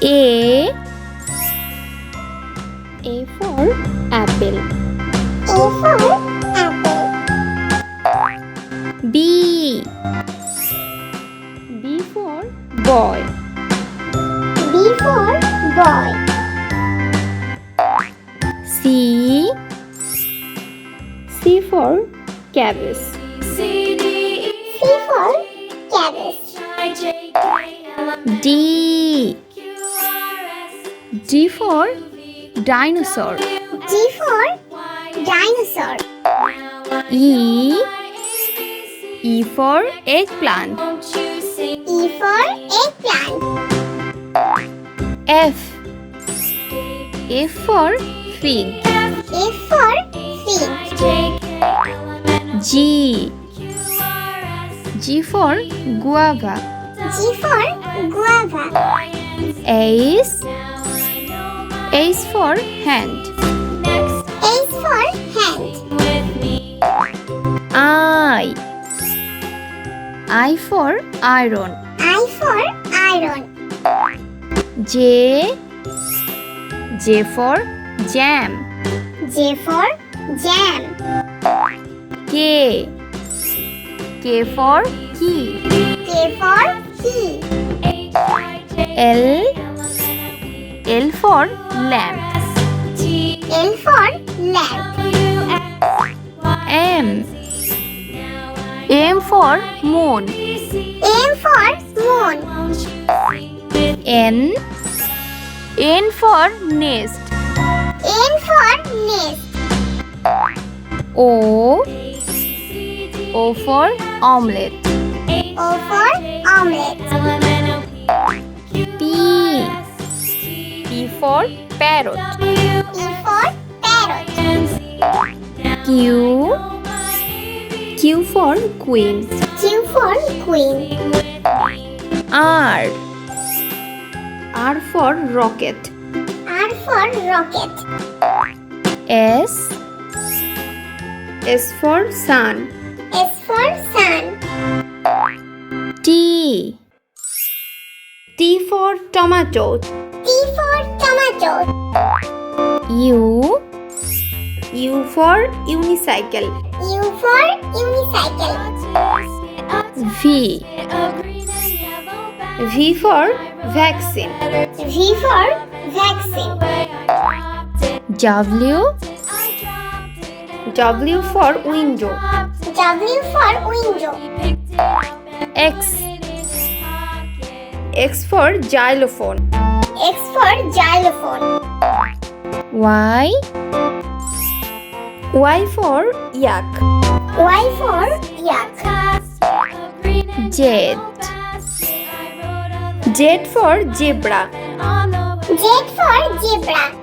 A for apple. A for apple. B for boy. B for boy. C for cabbage. C for cabbage. D for dinosaur. D for dinosaur. E for eggplant. E for eggplant. F for fig. F for fig. G for guava. G for guava. H for hand. H for hand. I for iron. I for iron. J for jam. J for jam. K for key. K for key. L for lamp. L for lamp. M for moon. M for moon. N for nest. N for nest. O for omelette. O for omelette. P for parrot. E for parrot. Q for queen. Q for queen. R for rocket. R for rocket. S for sun. S for sun. T for tomato. T for tomato. U for unicycle. U for unicycle. V for vaccine. V for vaccine. W for window. W for window. X for xylophone. X for xylophone. Y for yak. Y for yak. Z for zebra. Z for zebra.